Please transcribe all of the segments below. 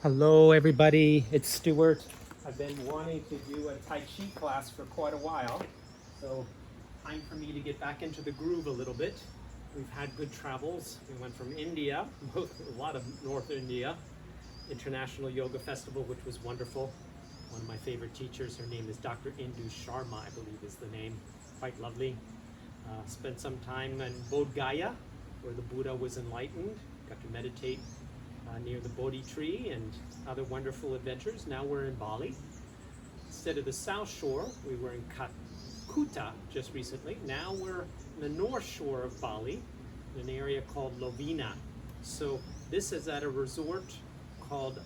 Hello everybody, it's Stuart. I've been wanting to do a Tai Chi class for quite a while, so time for me to get back into the groove a little bit. We've had good travels. We went from India, a lot of North India, International Yoga Festival, which was wonderful. One of my favorite teachers, her name is Dr. Indu Sharma, I believe is the name, quite lovely. Spent some time in Bodh Gaya, where the Buddha was enlightened, got to meditate near the Bodhi tree and other wonderful adventures. Now we're in Bali. Instead of the south shore, we were in Kuta just recently. Now we're in the north shore of Bali, in an area called Lovina. So this is at a resort called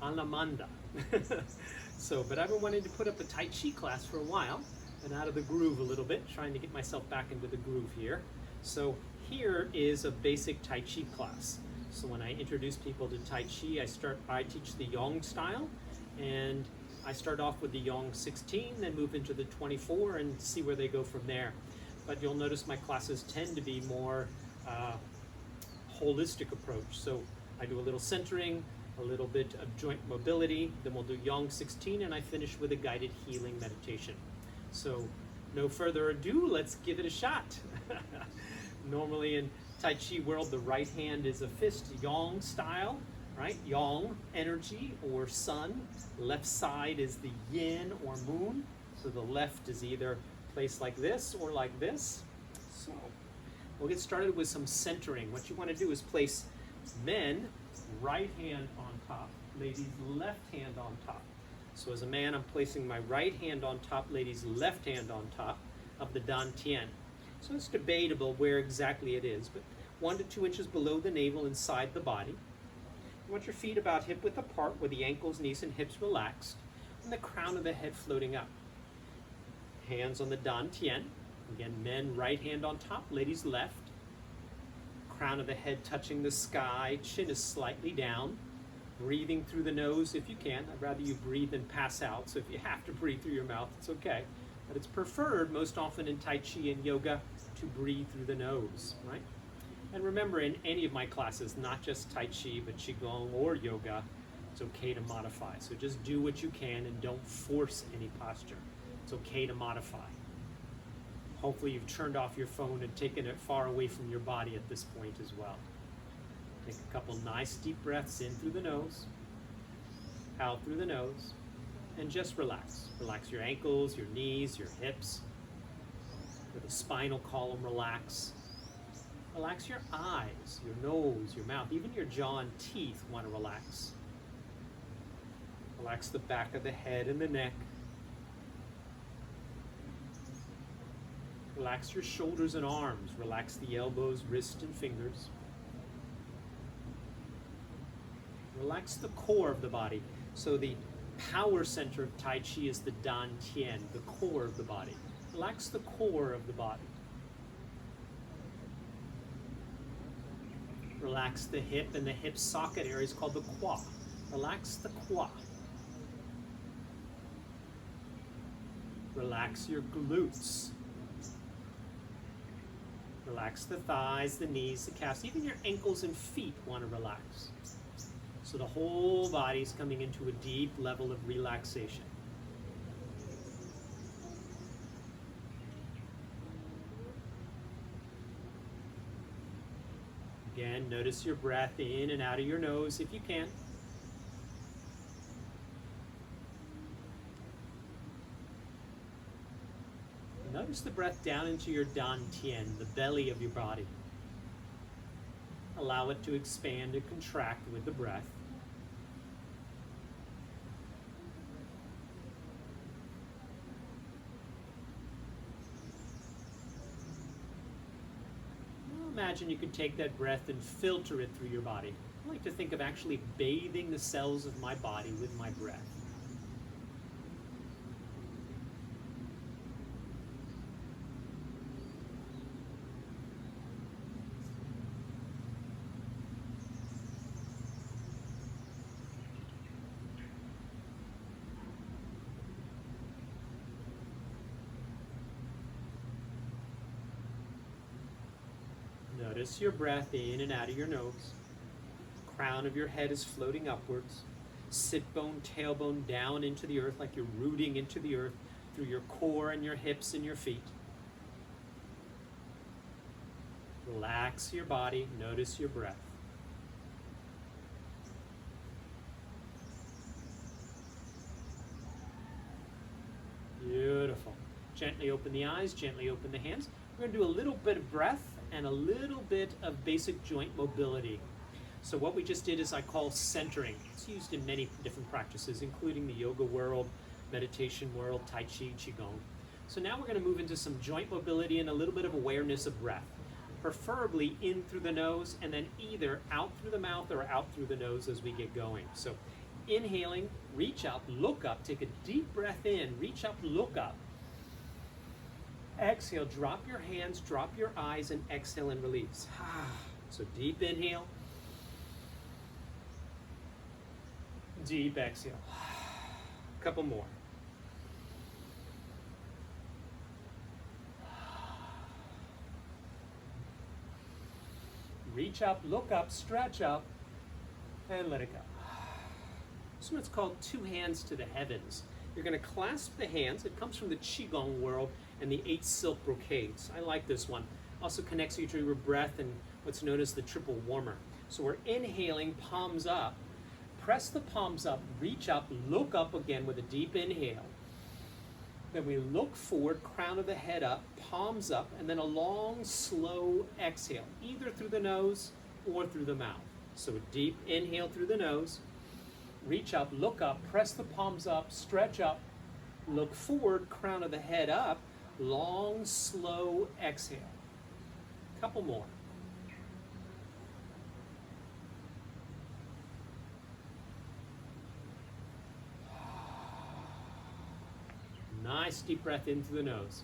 Alamanda. But I've been wanting to put up a Tai Chi class for a while, and out of the groove a little bit, trying to get myself back into the groove here. So here is a basic Tai Chi class. So when I introduce people to Tai Chi, I teach the Yang style, and I start off with the Yang 16, then move into the 24 and see where they go from there. But you'll notice my classes tend to be more holistic approach. So I do a little centering, a little bit of joint mobility, then we'll do Yang 16, and I finish with a guided healing meditation. So no further ado, let's give it a shot. Normally in Tai Chi world, the right hand is a fist, Yang style, right? Yang, energy or sun. Left side is the yin or moon. So the left is either placed like this or like this. So we'll get started with some centering. What you want to do is place men right hand on top, ladies left hand on top. So as a man, I'm placing my right hand on top, ladies left hand on top of the dantian. So it's debatable where exactly it is, but 1 to 2 inches below the navel inside the body. You want your feet about hip width apart with the ankles, knees, and hips relaxed, and the crown of the head floating up. Hands on the dantian. Again, men right hand on top, ladies left. Crown of the head touching the sky, chin is slightly down. Breathing through the nose if you can. I'd rather you breathe than pass out, so if you have to breathe through your mouth, it's okay. But it's preferred most often in Tai Chi and yoga to breathe through the nose, right? And remember, in any of my classes, not just Tai Chi, but Qigong or yoga, it's okay to modify. So just do what you can and don't force any posture. It's okay to modify. Hopefully you've turned off your phone and taken it far away from your body at this point as well. Take a couple nice deep breaths in through the nose, out through the nose, and just relax. Relax your ankles, your knees, your hips. Let the spinal column relax. Relax your eyes, your nose, your mouth, even your jaw and teeth want to relax. Relax the back of the head and the neck. Relax your shoulders and arms. Relax the elbows, wrists, and fingers. Relax the core of the body. So the power center of Tai Chi is the dantian, the core of the body. Relax the core of the body. Relax the hip, and the hip socket area is called the kwa. Relax the kwa. Relax your glutes. Relax the thighs, the knees, the calves, even your ankles and feet want to relax. So the whole body is coming into a deep level of relaxation. Again, notice your breath in and out of your nose if you can. Notice the breath down into your dantian, the belly of your body. Allow it to expand and contract with the breath. Imagine you could take that breath and filter it through your body. I like to think of actually bathing the cells of my body with my breath. Notice your breath in and out of your nose. Crown of your head is floating upwards. Sit bone, tailbone down into the earth like you're rooting into the earth through your core and your hips and your feet. Relax your body, notice your breath. Beautiful. Gently open the eyes, gently open the hands. We're going to do a little bit of breath and a little bit of basic joint mobility. So what we just did is I call centering. It's used in many different practices, including the yoga world, meditation world, Tai Chi, Qigong. So now we're going to move into some joint mobility and a little bit of awareness of breath. Preferably in through the nose and then either out through the mouth or out through the nose as we get going. So inhaling, reach up, look up, take a deep breath in, reach up, look up. Exhale, drop your hands, drop your eyes, and exhale and release. So deep inhale, deep exhale. A couple more. Reach up, look up, stretch up, and let it go. This one's called two hands to the heavens. You're going to clasp the hands. It comes from the Qigong world and the 8 silk brocades. I like this one. Also connects you to your breath and what's known as the triple warmer. So we're inhaling, palms up. Press the palms up, reach up, look up again with a deep inhale. Then we look forward, crown of the head up, palms up, and then a long, slow exhale, either through the nose or through the mouth. So a deep inhale through the nose, reach up, look up, press the palms up, stretch up, look forward, crown of the head up, long, slow exhale. Couple more. Nice deep breath in through the nose.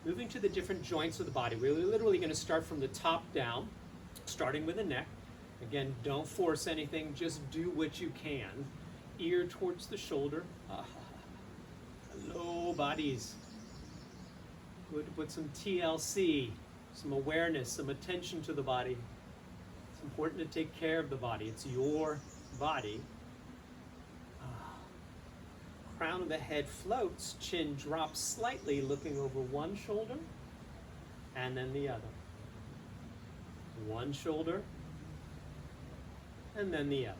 Moving to the different joints of the body. We're literally going to start from the top down, starting with the neck. Again, don't force anything, just do what you can. Ear towards the shoulder. Hello, bodies. Good to put some TLC, some awareness, some attention to the body. It's important to take care of the body. It's your body. Crown of the head floats, chin drops slightly, looking over one shoulder and then the other. One shoulder and then the other.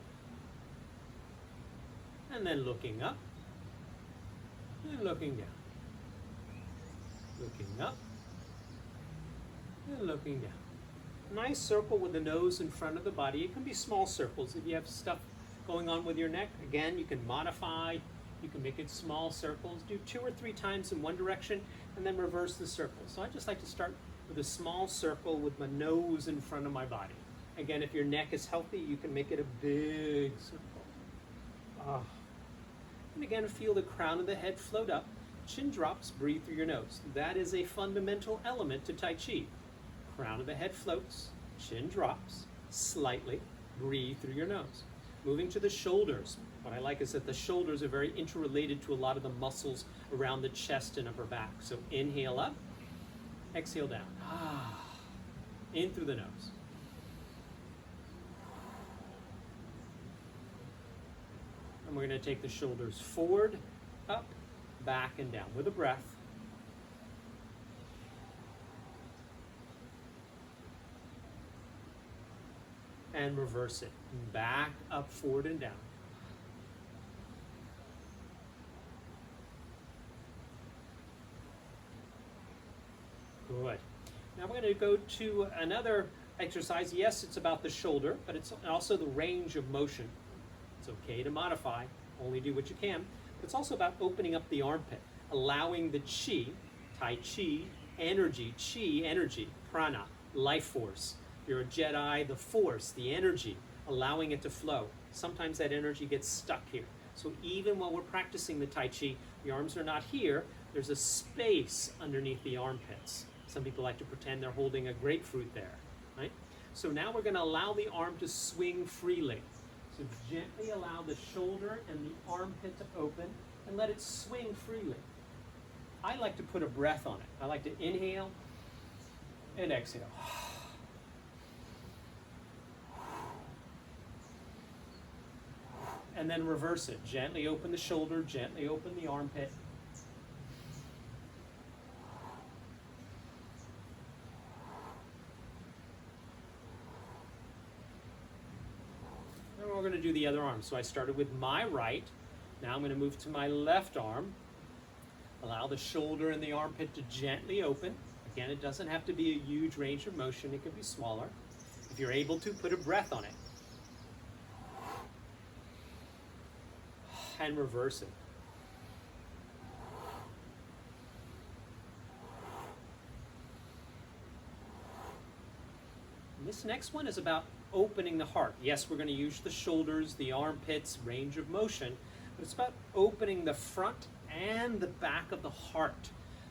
And then looking up and looking down. Looking up and looking down. Nice circle with the nose in front of the body. It can be small circles. If you have stuff going on with your neck, again, you can modify. You can make it small circles. Do 2 or 3 times in one direction and then reverse the circle. So I just like to start with a small circle with my nose in front of my body. Again, if your neck is healthy, you can make it a big circle. And again, feel the crown of the head float up. Chin drops, breathe through your nose. That is a fundamental element to Tai Chi. Crown of the head floats, chin drops slightly, breathe through your nose. Moving to the shoulders. What I like is that the shoulders are very interrelated to a lot of the muscles around the chest and upper back. So inhale up, exhale down. In through the nose. And we're going to take the shoulders forward, up, back, and down with a breath. And reverse it. Back, up, forward, and down. Good. Now we're going to go to another exercise. Yes, it's about the shoulder, but it's also the range of motion. It's okay to modify, only do what you can. But it's also about opening up the armpit, allowing the chi, Tai Chi, energy, prana, life force. If you're a Jedi, the force, the energy, allowing it to flow. Sometimes that energy gets stuck here. So even while we're practicing the Tai Chi, the arms are not here. There's a space underneath the armpits. Some people like to pretend they're holding a grapefruit there, right? So now we're going to allow the arm to swing freely. So gently allow the shoulder and the armpit to open and let it swing freely. I like to put a breath on it. I like to inhale and exhale. And then reverse it. Gently open the shoulder, gently open the armpit. Then we're going to do the other arm. So I started with my right. Now I'm going to move to my left arm. Allow the shoulder and the armpit to gently open. Again, it doesn't have to be a huge range of motion. It can be smaller. If you're able to, put a breath on it. And reverse it. And this next one is about opening the heart. Yes, we're going to use the shoulders, the armpits, range of motion, but it's about opening the front and the back of the heart.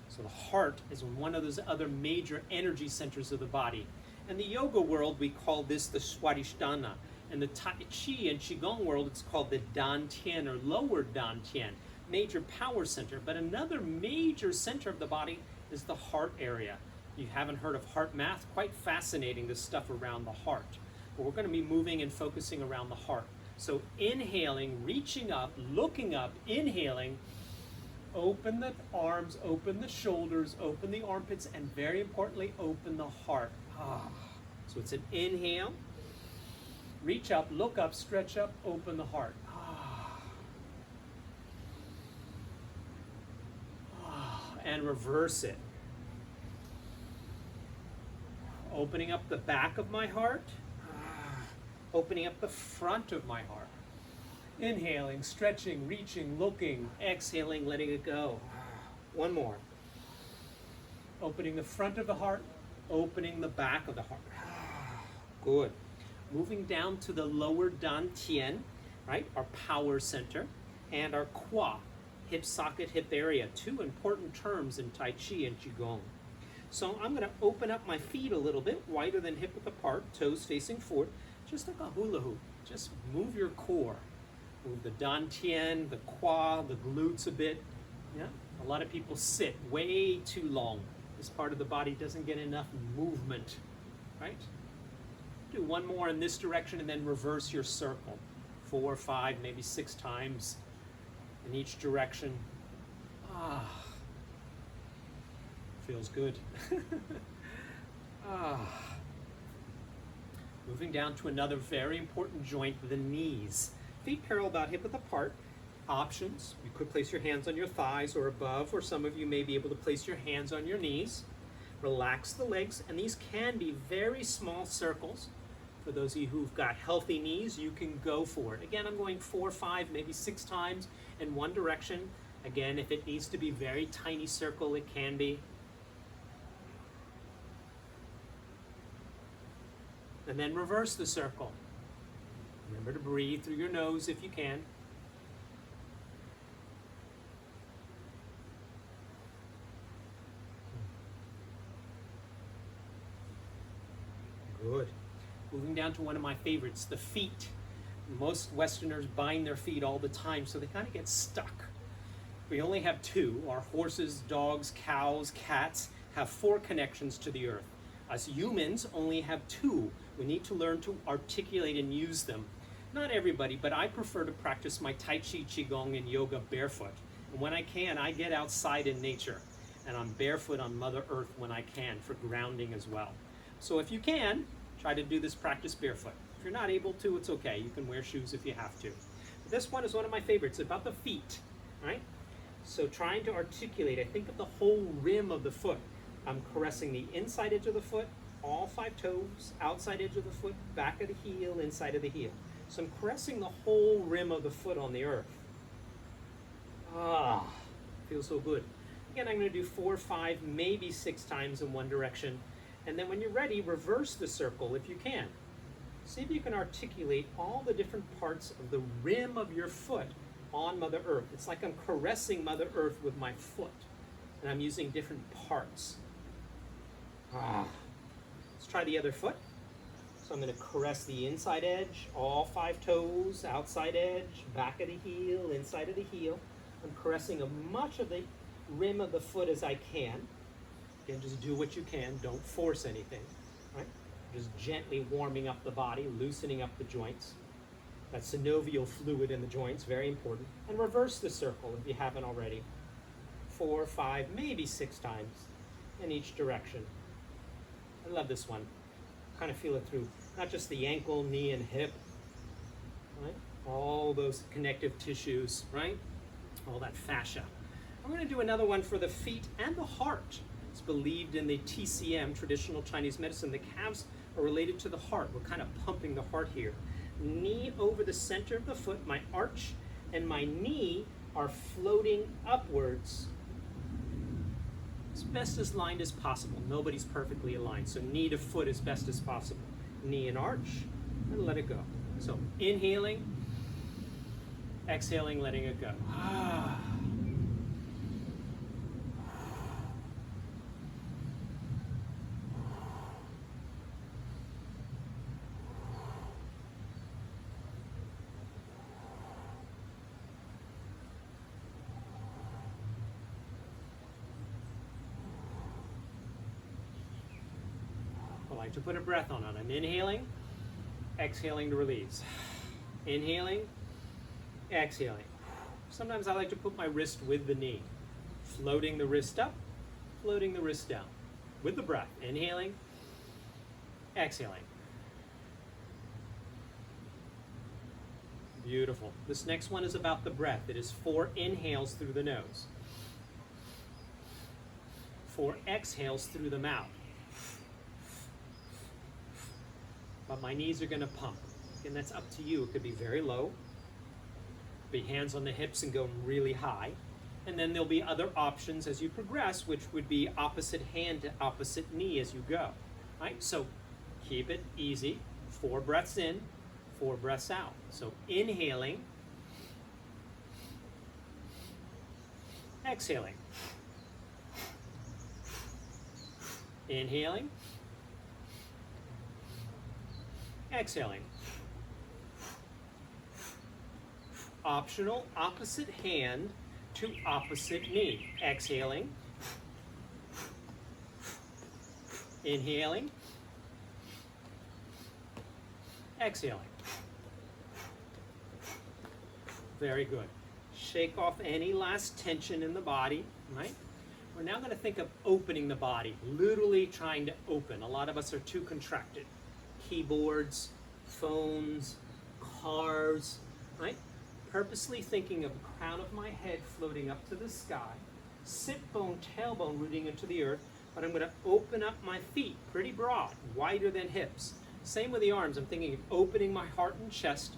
So the heart is one of those other major energy centers of the body. In the yoga world, we call this the Swadhisthana. In the Tai Chi and Qigong world, it's called the Dantian or lower Dantian, major power center. But another major center of the body is the heart area. You haven't heard of heart math? Quite fascinating, this stuff around the heart. But we're going to be moving and focusing around the heart. So inhaling, reaching up, looking up, inhaling, open the arms, open the shoulders, open the armpits, and very importantly, open the heart. So it's an inhale. Reach up, look up, stretch up, open the heart. And reverse it. Opening up the back of my heart. Opening up the front of my heart. Inhaling, stretching, reaching, looking, exhaling, letting it go. One more. Opening the front of the heart, opening the back of the heart. Good. Moving down to the lower Dantian, right, our power center, and our Kwa, hip socket, hip area, two important terms in Tai Chi and Qigong. So I'm going to open up my feet a little bit, wider than hip width apart, toes facing forward, just like a hula hoop. Just move your core. Move the Dantian, the Kwa, the glutes a bit. Yeah? A lot of people sit way too long. This part of the body doesn't get enough movement, right? Do one more in this direction and then reverse your circle. 4, 5, maybe 6 times in each direction. Feels good. Moving down to another very important joint, the knees. Feet parallel about hip width apart. Options, you could place your hands on your thighs or above, or some of you may be able to place your hands on your knees. Relax the legs, and these can be very small circles. For those of you who've got healthy knees, you can go for it. Again, I'm going 4, 5, maybe 6 times in one direction. Again, if it needs to be very tiny circle, it can be. And then reverse the circle. Remember to breathe through your nose if you can. Good. Moving down to one of my favorites, the feet. Most Westerners bind their feet all the time, so they kind of get stuck. We only have 2. Our horses, dogs, cows, cats have 4 connections to the earth. Us humans only have 2. We need to learn to articulate and use them. Not everybody, but I prefer to practice my Tai Chi, Qigong, and yoga barefoot. And when I can, I get outside in nature. And I'm barefoot on Mother Earth when I can for grounding as well. So if you can, try to do this practice barefoot. If you're not able to, it's okay. You can wear shoes if you have to. But this one is one of my favorites. It's about the feet, right? So trying to articulate, I think of the whole rim of the foot. I'm caressing the inside edge of the foot, all 5 toes, outside edge of the foot, back of the heel, inside of the heel. So I'm caressing the whole rim of the foot on the earth. Feels so good. Again, I'm going to do 4, 5, maybe 6 times in one direction. And then when you're ready, reverse the circle if you can. See if you can articulate all the different parts of the rim of your foot on Mother Earth. It's like I'm caressing Mother Earth with my foot. And I'm using different parts. Let's try the other foot. So I'm going to caress the inside edge, all 5 toes, outside edge, back of the heel, inside of the heel. I'm caressing much of the rim of the foot as I can. Again, just do what you can. Don't force anything, right? Just gently warming up the body, loosening up the joints. That synovial fluid in the joints, very important. And reverse the circle if you haven't already. 4, 5, maybe 6 times in each direction. I love this one. Kind of feel it through not just the ankle, knee, and hip, right? All those connective tissues, right? All that fascia. I'm going to do another one for the feet and the heart. It's believed in the TCM, traditional Chinese medicine, the calves are related to the heart. We're kind of pumping the heart here. Knee over the center of the foot, my arch and my knee are floating upwards as best as aligned as possible. Nobody's perfectly aligned, so knee to foot as best as possible. Knee and arch, and let it go. So inhaling, exhaling, letting it go. I like to put a breath on it. I'm inhaling, exhaling to release. Inhaling, exhaling. Sometimes I like to put my wrist with the knee, floating the wrist up, floating the wrist down with the breath. Inhaling, exhaling. Beautiful. This next one is about the breath. It is 4 inhales through the nose, 4 exhales through the mouth. But my knees are going to pump. And that's up to you. It could be very low. Be hands on the hips and go really high. And then there'll be other options as you progress, which would be opposite hand to opposite knee as you go. Right? So keep it easy. 4 breaths in, 4 breaths out. So inhaling, exhaling. Inhaling, exhaling. Optional, opposite hand to opposite knee. Exhaling. Inhaling. Exhaling. Very good. Shake off any last tension in the body, right? We're now going to think of opening the body, literally trying to open. A lot of us are too contracted. Keyboards, phones, cars, right? Purposely thinking of the crown of my head floating up to the sky, sit bone, tailbone rooting into the earth, but I'm going to open up my feet pretty broad, wider than hips. Same with the arms. I'm thinking of opening my heart and chest,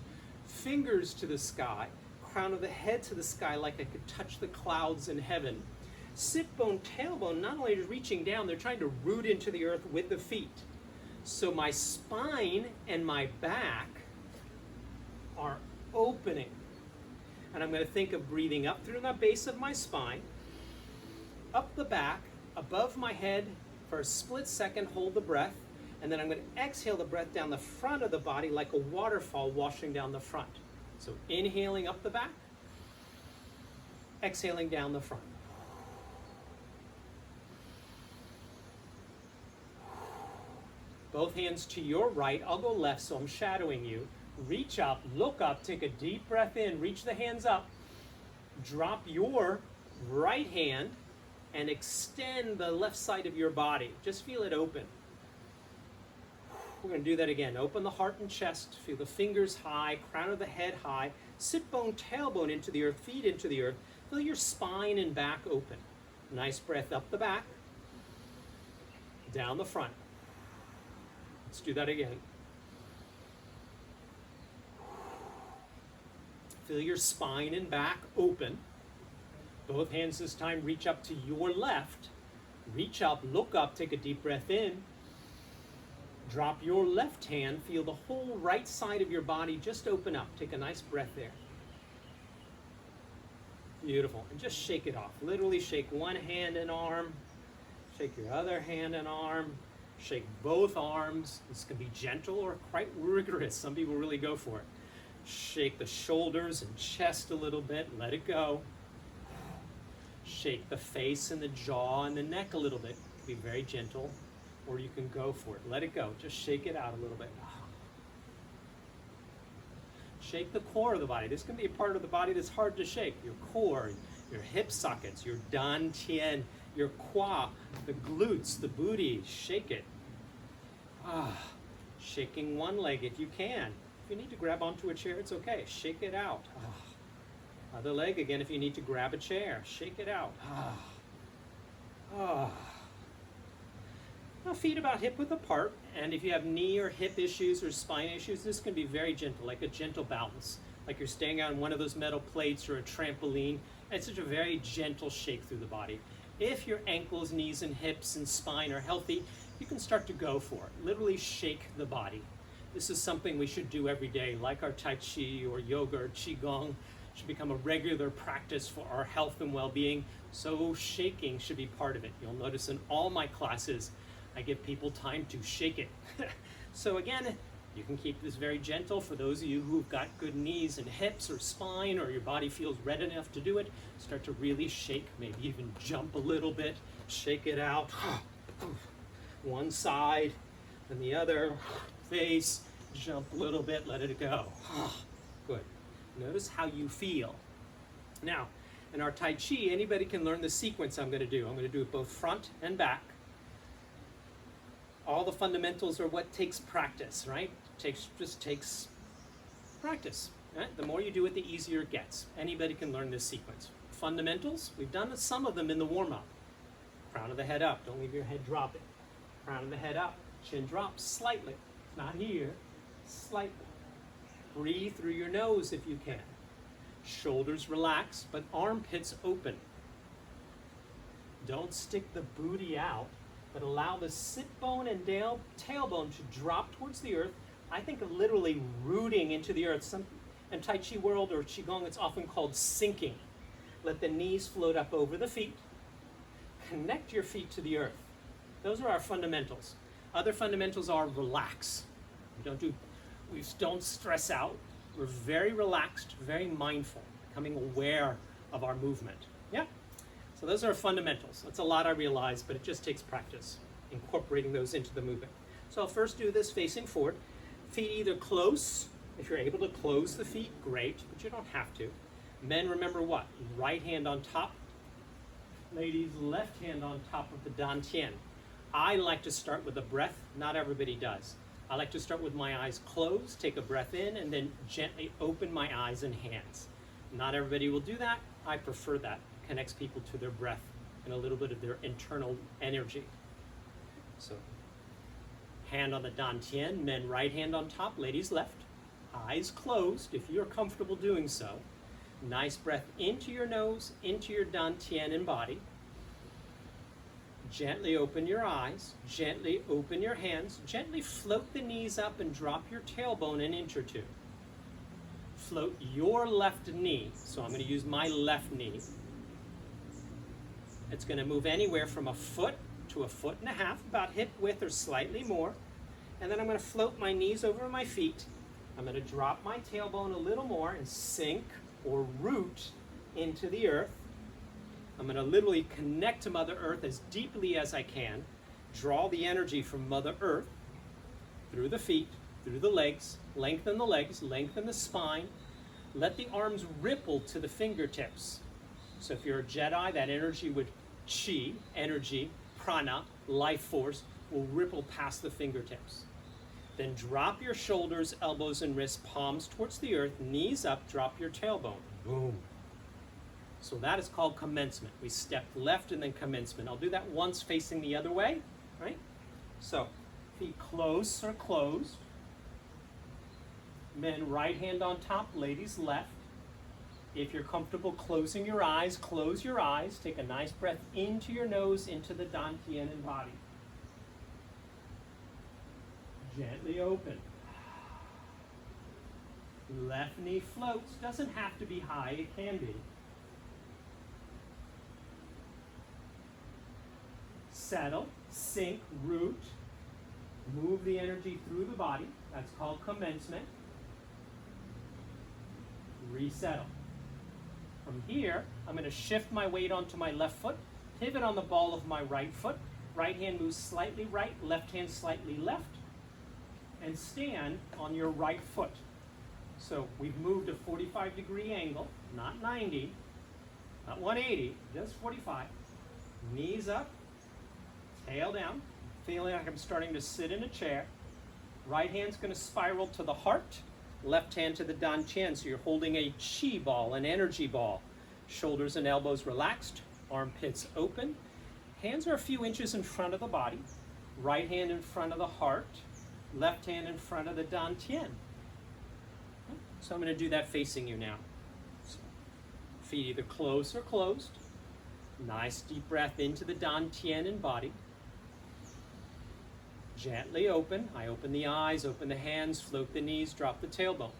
fingers to the sky, crown of the head to the sky like I could touch the clouds in heaven. Sit bone, tailbone, not only is reaching down, they're trying to root into the earth with the feet. So my spine and my back are opening. And I'm going to think of breathing up through the base of my spine, up the back, above my head for a split second, hold the breath, and then I'm going to exhale the breath down the front of the body like a waterfall washing down the front. So inhaling up the back, exhaling down the front. Both hands to your right, I'll go left, so I'm shadowing you. Reach up, look up, take a deep breath in, reach the hands up, drop your right hand, and extend the left side of your body. Just feel it open. We're going to do that again. Open the heart and chest, feel the fingers high, crown of the head high, sit bone, tailbone into the earth, feet into the earth. Feel your spine and back open. Nice breath up the back, down the front. Let's do that again. Feel your spine and back open. Both hands this time reach up to your left. Reach up, look up, take a deep breath in. Drop your left hand, feel the whole right side of your body just open up. Take a nice breath there. Beautiful. And just shake it off. Literally shake one hand and arm. Shake your other hand and arm. Shake both arms. This can be gentle or quite rigorous. Some people really go for it. Shake the shoulders and chest a little bit. Let it go. Shake the face and the jaw and the neck a little bit. Be very gentle, or you can go for it. Let it go. Just shake it out a little bit. Shake the core of the body. This can be a part of the body that's hard to shake. Your core, your hip sockets, your dantian, your qua, the glutes, the booty. Shake it. Shaking one leg if you can. If you need to grab onto a chair, it's okay. Shake it out. Other leg again if you need to grab a chair. Shake it out. Now feet about hip width apart, and if you have knee or hip issues or spine issues, this can be very gentle, like a gentle bounce, like you're staying on one of those metal plates or a trampoline. It's such a very gentle shake through the body. If your ankles, knees, and hips and spine are healthy, you can start to go for it. Literally shake the body. This is something we should do every day, like our Tai Chi or yoga or Qigong. It should become a regular practice for our health and well-being. So shaking should be part of it. You'll notice in all my classes, I give people time to shake it. So again, you can keep this very gentle. For those of you who've got good knees and hips or spine, or your body feels ready enough to do it, start to really shake, maybe even jump a little bit, shake it out. One side and the other, face, jump a little bit, let it go. Good. Notice how you feel. Now, in our Tai Chi, anybody can learn the sequence I'm going to do. I'm going to do it both front and back. All the fundamentals are what takes practice, right? Just takes practice. Right? The more you do it, the easier it gets. Anybody can learn this sequence. Fundamentals, we've done some of them in the warm-up. Crown of the head up, don't leave your head dropping. Crown of the head up, chin drops slightly. Not here, slightly. Breathe through your nose if you can. Shoulders relax, but armpits open. Don't stick the booty out, but allow the sit bone and tailbone to drop towards the earth. I think of literally rooting into the earth. In Tai Chi world or Qigong, it's often called sinking. Let the knees float up over the feet. Connect your feet to the earth. Those are our fundamentals. Other fundamentals are relax. We don't stress out. We're very relaxed, very mindful, becoming aware of our movement. Yeah? So those are fundamentals. That's a lot I realize, but it just takes practice, incorporating those into the movement. So I'll first do this facing forward. Feet either close. If you're able to close the feet, great, but you don't have to. Men, remember what? Right hand on top. Ladies, left hand on top of the dantian. I like to start with a breath. Not everybody does. I like to start with my eyes closed, take a breath in, and then gently open my eyes and hands. Not everybody will do that. I prefer that. It connects people to their breath and a little bit of their internal energy. So, hand on the dantian, men right hand on top, ladies left. Eyes closed, if you're comfortable doing so. Nice breath into your nose, into your dantian and body. Gently open your eyes, gently open your hands, gently float the knees up and drop your tailbone an inch or two. Float your left knee, so I'm going to use my left knee. It's going to move anywhere from a foot to a foot and a half, about hip width or slightly more. And then I'm going to float my knees over my feet. I'm going to drop my tailbone a little more and sink or root into the earth. I'm going to literally connect to Mother Earth as deeply as I can. Draw the energy from Mother Earth through the feet, through the legs, lengthen the spine. Let the arms ripple to the fingertips. So if you're a Jedi, that energy would chi, energy, prana, life force, will ripple past the fingertips. Then drop your shoulders, elbows, and wrists, palms towards the earth, knees up, drop your tailbone. Boom. So that is called commencement. We step left and then commencement. I'll do that once facing the other way, right? So, feet close or closed. Men right hand on top, ladies left. If you're comfortable closing your eyes, close your eyes. Take a nice breath into your nose, into the dantian and body. Gently open. Left knee floats. Doesn't have to be high, it can be. Settle, sink, root. Move the energy through the body. That's called commencement. Resettle. From here, I'm going to shift my weight onto my left foot, pivot on the ball of my right foot. Right hand moves slightly right, left hand slightly left, and stand on your right foot. So we've moved a 45-degree angle, not 90, not 180, just 45. Knees up, tail down, feeling like I'm starting to sit in a chair. Right hand's going to spiral to the heart, left hand to the dantian, so you're holding a chi ball, an energy ball. Shoulders and elbows relaxed, armpits open. Hands are a few inches in front of the body. Right hand in front of the heart, left hand in front of the dantian. So I'm going to do that facing you now. So, feet either closed or closed. Nice deep breath into the dantian and body. Gently open. I open the eyes, open the hands, float the knees, drop the tailbone.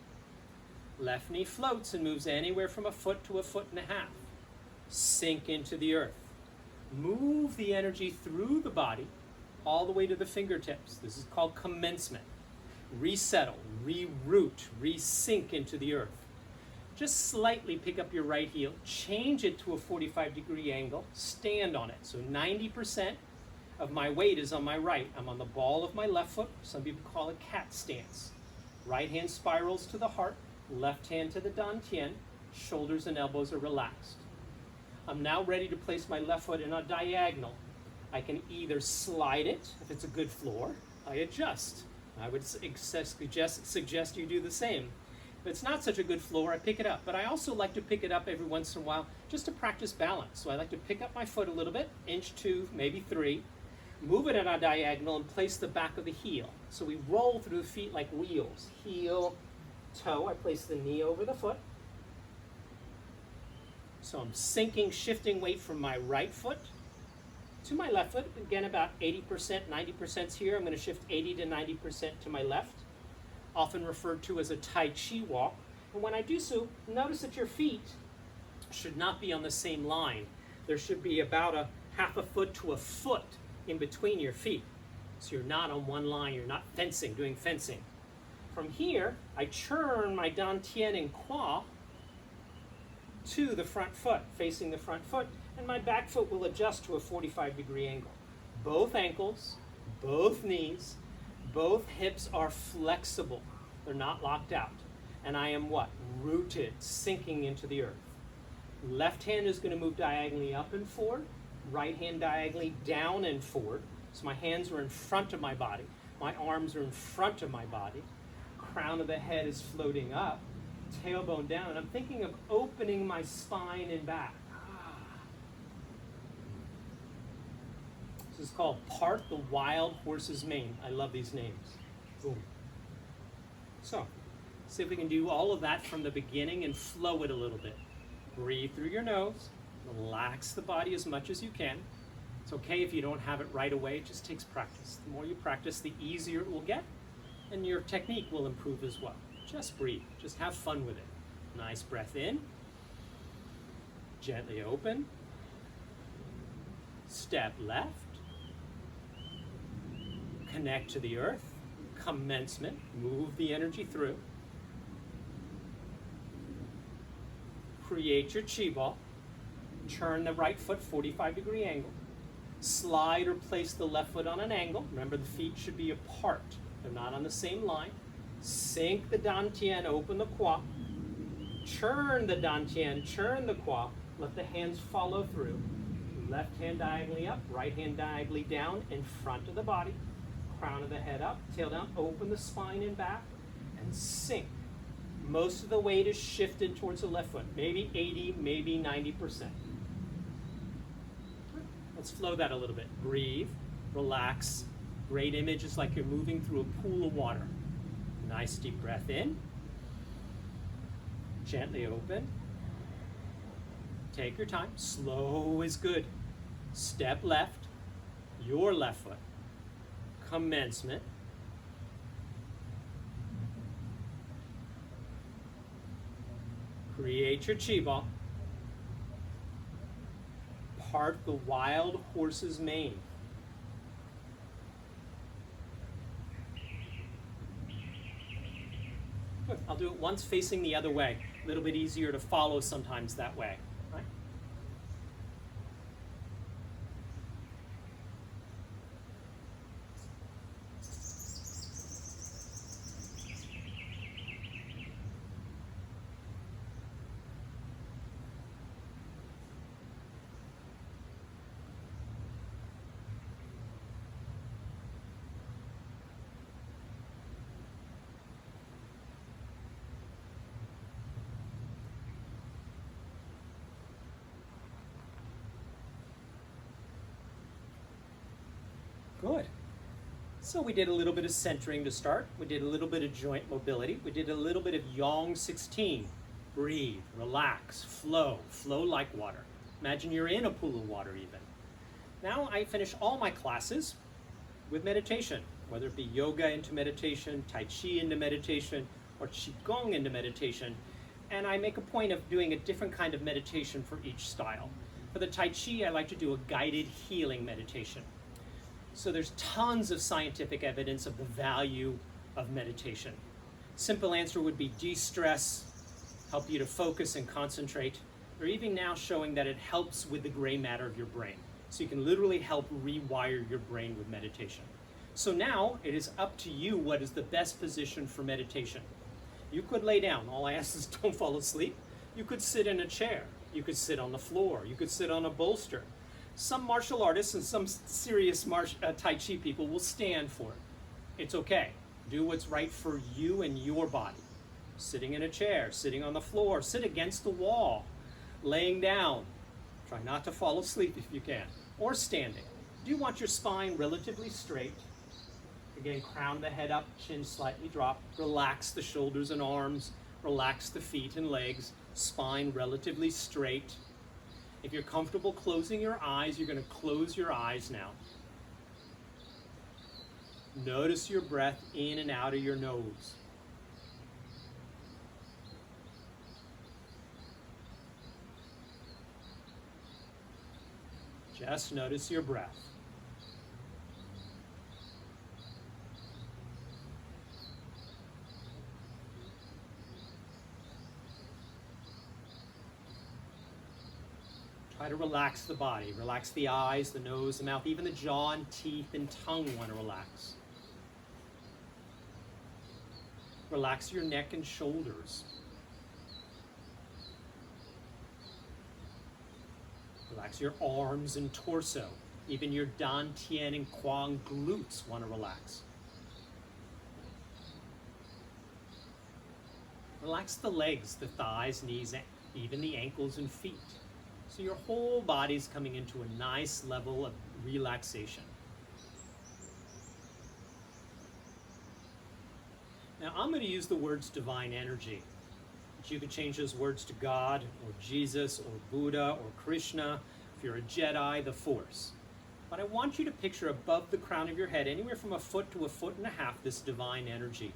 Left knee floats and moves anywhere from a foot to a foot and a half. Sink into the earth. Move the energy through the body all the way to the fingertips. This is called commencement. Resettle, re-root, re-sink into the earth. Just slightly pick up your right heel, change it to a 45-degree angle, stand on it. So 90% of my weight is on my right. I'm on the ball of my left foot. Some people call it cat stance. Right hand spirals to the heart, left hand to the dantian, shoulders and elbows are relaxed. I'm now ready to place my left foot in a diagonal. I can either slide it, if it's a good floor, I adjust. I would suggest you do the same. If it's not such a good floor, I pick it up. But I also like to pick it up every once in a while just to practice balance. So I like to pick up my foot a little bit, inch 2, maybe 3, move it in a diagonal and place the back of the heel. So we roll through the feet like wheels. Heel, toe, I place the knee over the foot. So I'm sinking, shifting weight from my right foot to my left foot. Again, about 80%, 90% here. I'm going to shift 80 to 90% to my left, often referred to as a Tai Chi walk. And when I do so, notice that your feet should not be on the same line. There should be about a half a foot to a foot in between your feet. So you're not on one line, you're not fencing, doing fencing. From here, I churn my dantian and kwa to the front foot, facing the front foot, and my back foot will adjust to a 45-degree angle. Both ankles, both knees, both hips are flexible. They're not locked out. And I am what? Rooted, sinking into the earth. Left hand is going to move diagonally up and forward, right hand diagonally down and forward. So my hands are in front of my body. My arms are in front of my body. Crown of the head is floating up, tailbone down, and I'm thinking of opening my spine and back. This is called Part the Wild Horse's Mane. I love these names. Boom. So, see if we can do all of that from the beginning and flow it a little bit. Breathe through your nose. Relax the body as much as you can. It's okay if you don't have it right away. It just takes practice. The more you practice, the easier it will get, and your technique will improve as well. Just breathe. Just have fun with it. Nice breath in. Gently open. Step left. Connect to the earth. Commencement. Move the energy through. Create your chi ball. Turn the right foot 45-degree angle. Slide or place the left foot on an angle. Remember, the feet should be apart. They're not on the same line. Sink the dantian, open the kwa. Churn the dantian, churn the kwa. Let the hands follow through. Left hand diagonally up, right hand diagonally down in front of the body. Crown of the head up, tail down, open the spine and back, and sink. Most of the weight is shifted towards the left foot, maybe 80, maybe 90%. Let's flow that a little bit. Breathe, relax. Great image is like you're moving through a pool of water. Nice deep breath in. Gently open. Take your time. Slow is good. Step left, your left foot. Commencement. Create your chi ball. Part the wild horse's mane. Good. I'll do it once facing the other way. A little bit easier to follow sometimes that way. Right? Good. So we did a little bit of centering to start. We did a little bit of joint mobility. We did a little bit of yang 16. Breathe, relax, flow like water. Imagine you're in a pool of water even. Now I finish all my classes with meditation, whether it be yoga into meditation, Tai Chi into meditation, or Qigong into meditation. And I make a point of doing a different kind of meditation for each style. For the Tai Chi, I like to do a guided healing meditation. So there's tons of scientific evidence of the value of meditation. Simple answer would be de-stress, help you to focus and concentrate. They're even now showing that it helps with the gray matter of your brain. So you can literally help rewire your brain with meditation. So now it is up to you what is the best position for meditation. You could lay down. All I ask is don't fall asleep. You could sit in a chair. You could sit on the floor. You could sit on a bolster. Some martial artists and some serious Tai Chi people will stand for it. It's okay. Do what's right for you and your body. Sitting in a chair, sitting on the floor, sit against the wall, laying down. Try not to fall asleep if you can. Or standing. Do you want your spine relatively straight? Again, crown the head up, chin slightly drop. Relax the shoulders and arms. Relax the feet and legs. Spine relatively straight. If you're comfortable closing your eyes, you're going to close your eyes now. Notice your breath in and out of your nose. Just notice your breath. Try to relax the body. Relax the eyes, the nose, the mouth, even the jaw and teeth and tongue want to relax. Relax your neck and shoulders. Relax your arms and torso. Even your dantian and quang glutes want to relax. Relax the legs, the thighs, knees, even the ankles and feet. So your whole body's coming into a nice level of relaxation. Now I'm going to use the words divine energy. But you could change those words to God or Jesus or Buddha or Krishna. If you're a Jedi, the Force. But I want you to picture above the crown of your head, anywhere from a foot to a foot and a half, this divine energy.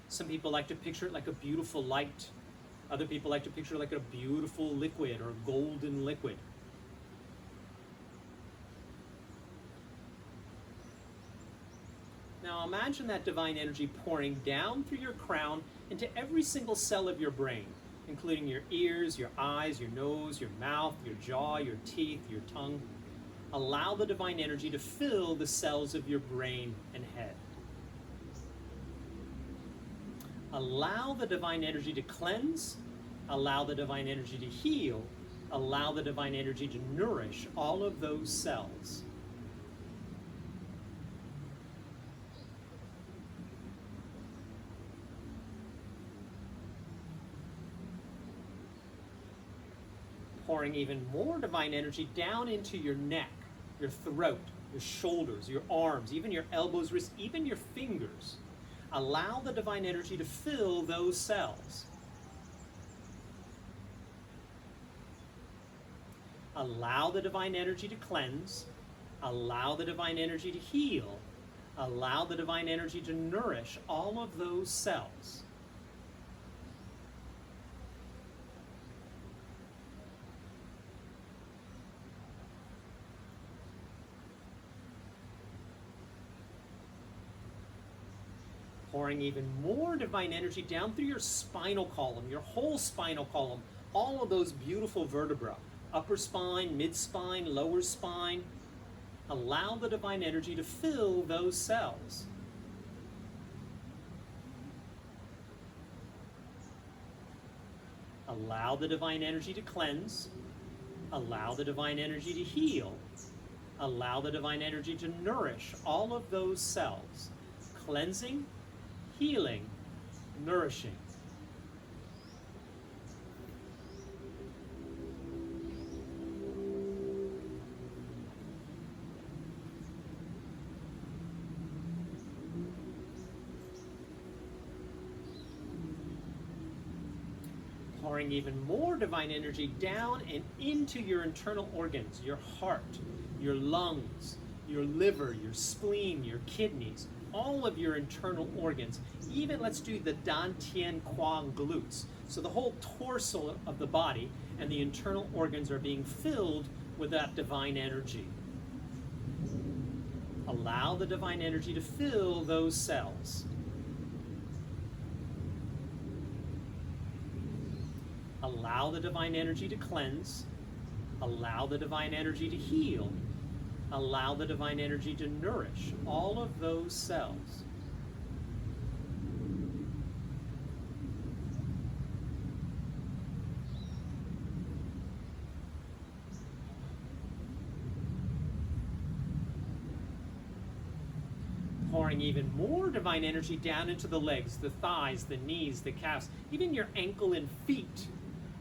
Some people like to picture it like a beautiful light. Other people like to picture it like a beautiful liquid or golden liquid. Now imagine that divine energy pouring down through your crown into every single cell of your brain, including your ears, your eyes, your nose, your mouth, your jaw, your teeth, your tongue. Allow the divine energy to fill the cells of your brain and head. Allow the divine energy to cleanse, allow the divine energy to heal, allow the divine energy to nourish all of those cells. Pouring even more divine energy down into your neck, your throat, your shoulders, your arms, even your elbows, wrists, even your fingers. Allow the divine energy to fill those cells. Allow the divine energy to cleanse. Allow the divine energy to heal. Allow the divine energy to nourish all of those cells. Pouring even more divine energy down through your spinal column, your whole spinal column, all of those beautiful vertebrae, upper spine, mid-spine, lower spine. Allow the divine energy to fill those cells. Allow the divine energy to cleanse. Allow the divine energy to heal. Allow the divine energy to nourish all of those cells. Cleansing, healing, nourishing. Pouring even more divine energy down and into your internal organs, your heart, your lungs, your liver, your spleen, your kidneys, all of your internal organs. Even let's do the Dan Tian Quang glutes. So the whole torso of the body and the internal organs are being filled with that divine energy. Allow the divine energy to fill those cells. Allow the divine energy to cleanse. Allow the divine energy to heal. Allow the divine energy to nourish all of those cells. Pouring even more divine energy down into the legs, the thighs, the knees, the calves, even your ankle and feet.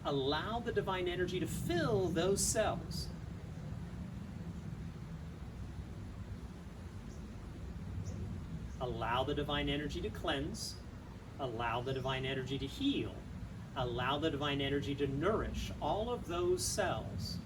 Allow the divine energy to fill those cells. Allow the divine energy to cleanse. Allow the divine energy to heal. Allow the divine energy to nourish all of those cells.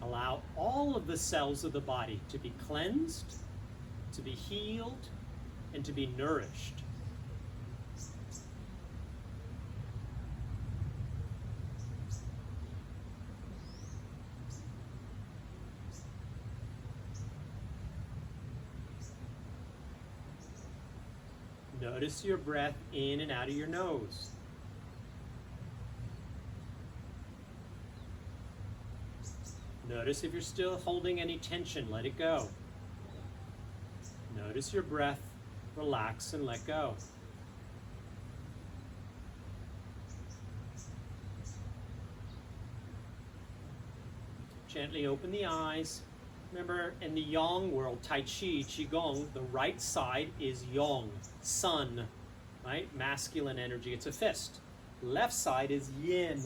Allow all of the cells of the body to be cleansed, to be healed, and to be nourished. Notice your breath in and out of your nose. Notice if you're still holding any tension, let it go. Notice your breath, relax and let go. Gently open the eyes. Remember, in the yang world, Tai Chi, Qigong, the right side is yang, sun, right? Masculine energy, it's a fist. Left side is yin,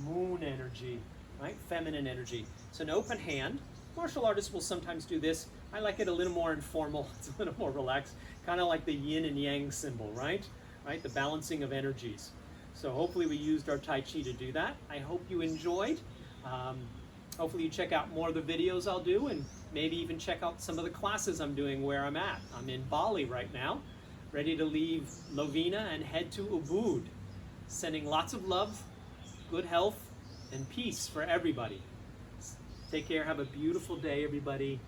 moon energy, right? Feminine energy. It's an open hand. Martial artists will sometimes do this. I like it a little more informal. It's a little more relaxed, kind of like the yin and yang symbol, right? Right, the balancing of energies. So hopefully we used our Tai Chi to do that. I hope you enjoyed. Hopefully you check out more of the videos I'll do, and maybe even check out some of the classes I'm doing where I'm at. I'm in Bali right now, ready to leave Lovina and head to Ubud. Sending lots of love, good health, and peace for everybody. Take care. Have a beautiful day, everybody.